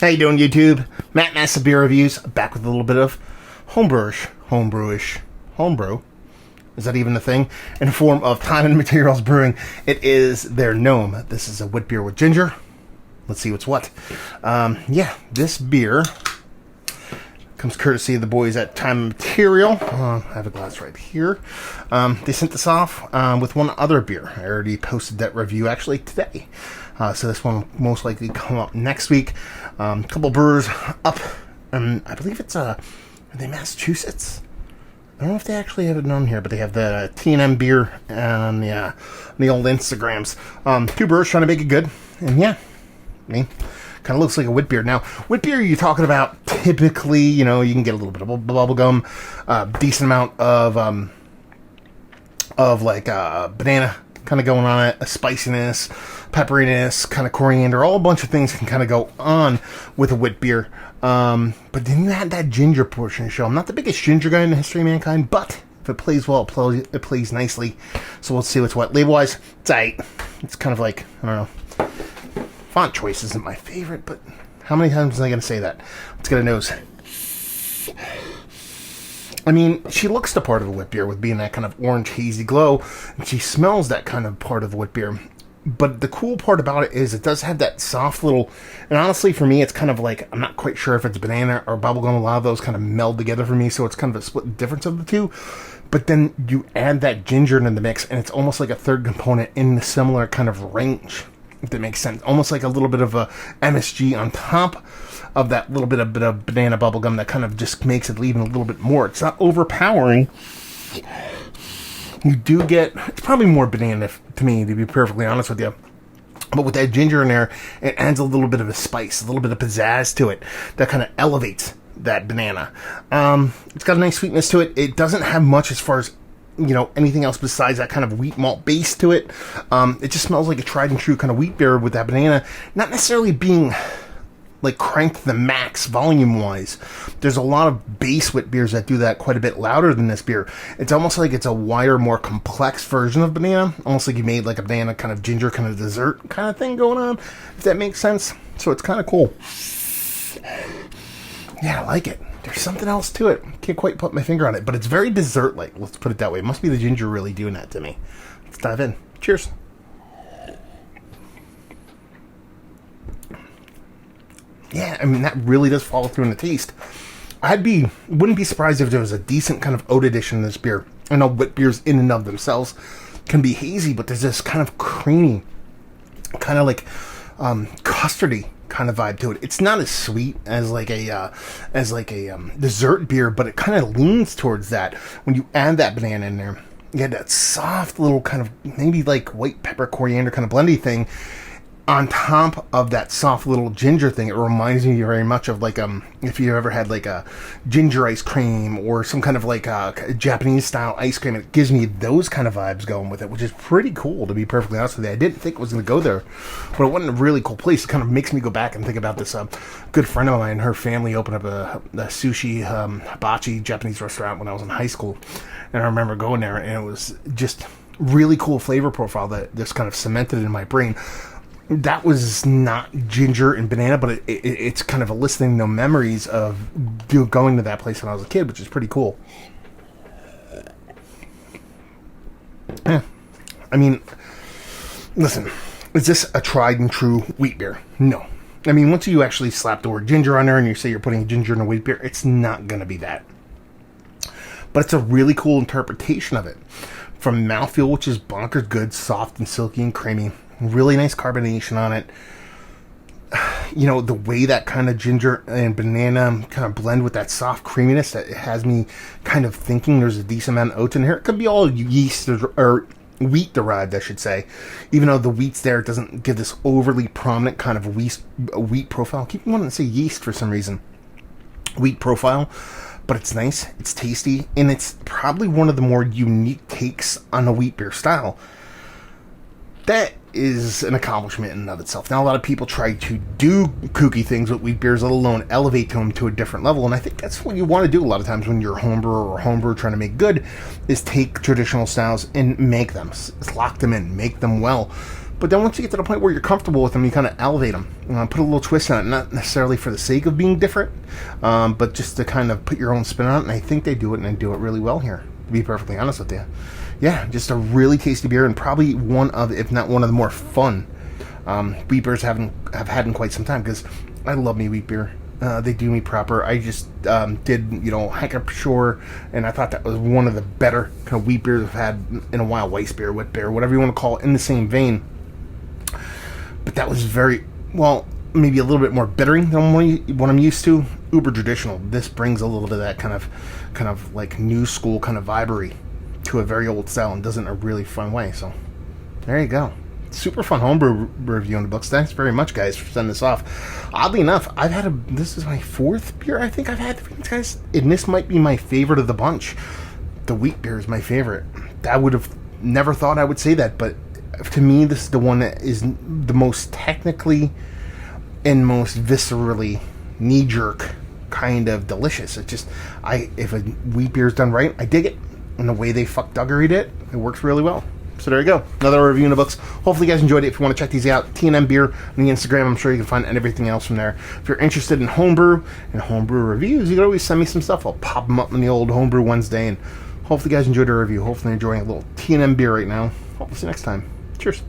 How you doing, YouTube? Matt Massa Beer Reviews, back with a little bit of homebrewish. Homebrew? Is that even a thing? In the form of Time and Materials Brewing. It is their gnome. This is a Witbier with ginger. Let's see what's what. This beer comes courtesy of the boys at Time and Material. I have a glass right here. They sent this off with one other beer. I already posted that review actually today. So this one will most likely come up next week. A couple brewers up, I believe it's are they Massachusetts? I don't know if they actually have it on here, but they have the T&M beer on the old Instagrams. Two brewers trying to make it good, and yeah, I mean, kind of looks like a Witbier. Now, Witbier, you're talking about typically, you can get a little bit of bubble gum, decent amount of banana kind of going on it, a spiciness, pepperiness, kind of coriander, all a bunch of things can kind of go on with a Witbier. But then you add that ginger portion to show. I'm not the biggest ginger guy in the history of mankind, but if it plays well, it plays nicely. So we'll see what's what. Label-wise, it's aight. It's kind of like, I don't know. Font choice isn't my favorite, but how many times am I going to say that? Let's get a nose. I mean, she looks the part of a Witbier with being that kind of orange hazy glow, and she smells that kind of part of the Witbier. But the cool part about it is it does have that soft little, and honestly for me it's kind of like, I'm not quite sure if it's banana or bubblegum. A lot of those kind of meld together for me, so it's kind of a split difference of the two. But then you add that ginger into the mix, and it's almost like a third component in the similar kind of range, if that makes sense. Almost like a little bit of a MSG on top of that little bit of banana bubblegum that kind of just makes it even a little bit more. It's not overpowering. You do get, it's probably more banana to me, to be perfectly honest with you. But with that ginger in there, it adds a little bit of a spice, a little bit of pizzazz to it that kind of elevates that banana. It's got a nice sweetness to it. It doesn't have much as far as, anything else besides that kind of wheat malt base to it. It just smells like a tried and true kind of wheat beer with that banana, not necessarily being like cranked to the max volume wise. There's a lot of base wit beers that do that quite a bit louder than this beer. It's almost like it's a wider, more complex version of banana, almost like you made like a banana kind of ginger kind of dessert kind of thing going on, if that makes sense. So it's kind of cool. Yeah, I like it. There's something else to it. Can't quite put my finger on it, but it's very dessert-like. Let's put it that way. It must be the ginger really doing that to me. Let's dive in. Cheers. Yeah, I mean, that really does follow through in the taste. Wouldn't be surprised if there was a decent kind of oat addition to this beer. I know wit beers in and of themselves can be hazy, but there's this kind of creamy, kind of like custardy kind of vibe to it. It's not as sweet as like a dessert beer, but it kind of leans towards that. When you add that banana in there, you get that soft little kind of maybe like white pepper coriander kind of blendy thing on top of that soft little ginger thing. It reminds me very much of like if you ever had like a ginger ice cream or some kind of like a Japanese style ice cream. It gives me those kind of vibes going with it, which is pretty cool, to be perfectly honest with you. I didn't think it was going to go there, but it went in a really cool place. It kind of makes me go back and think about this good friend of mine. Her family opened up a sushi hibachi Japanese restaurant when I was in high school, and I remember going there, and it was just really cool flavor profile that just kind of cemented in my brain. That was not ginger and banana, but it's kind of eliciting the memories of going to that place when I was a kid, which is pretty cool. Yeah. I mean, listen, is this a tried and true wheat beer? No. I mean, once you actually slap the word ginger on there and you say you're putting ginger in a wheat beer, it's not going to be that. But it's a really cool interpretation of it. From mouthfeel, which is bonkers good, soft and silky and creamy. Really nice carbonation on it. The way that kind of ginger and banana kind of blend with that soft creaminess, that it has me kind of thinking there's a decent amount of oats in here. It could be all yeast or wheat derived, I should say. Even though the wheat's there, it doesn't give this overly prominent kind of wheat profile. I keep wanting to say yeast for some reason. Wheat profile. But it's nice, it's tasty, and it's probably one of the more unique takes on a wheat beer style. That is an accomplishment in and of itself. Now, a lot of people try to do kooky things with wheat beers, let alone elevate them to a different level, and I think that's what you want to do a lot of times when you're a homebrewer trying to make good, is take traditional styles and make them, lock them in, make them well. But then once you get to the point where you're comfortable with them, you kind of elevate them. Put a little twist on it, not necessarily for the sake of being different, but just to kind of put your own spin on it. And I think they do it, and they do it really well here, to be perfectly honest with you. Yeah, just a really tasty beer, and probably one of, if not one of the more fun wheat beers I've had in quite some time, because I love me wheat beer. They do me proper. I just did, Hank Shore, and I thought that was one of the better kind of wheat beers I've had in a while. Witbier, Witbier, whatever you want to call it, in the same vein. But that was very, well, maybe a little bit more bittering than what I'm used to. Uber traditional. This brings a little bit of that kind of like new school kind of vibery to a very old style, and does it in a really fun way. So there you go. Super fun homebrew review in the books. Thanks very much, guys, for sending this off. Oddly enough, this is my 4th beer I think I've had for these guys, and this might be my favorite of the bunch. The wheat beer is my favorite. I would have never thought I would say that, but to me, this is the one that is the most technically and most viscerally knee-jerk kind of delicious. It's just, if a wheat beer is done right, I dig it. And the way they fuckduggery it works really well. So there you go. Another review in the books. Hopefully you guys enjoyed it. If you want to check these out, T&M Beer on the Instagram. I'm sure you can find everything else from there. If you're interested in homebrew and homebrew reviews, you can always send me some stuff. I'll pop them up on the old Homebrew Wednesday. And hopefully you guys enjoyed the review. Hopefully you're enjoying a little T&M Beer right now. Hope to see you next time. Cheers.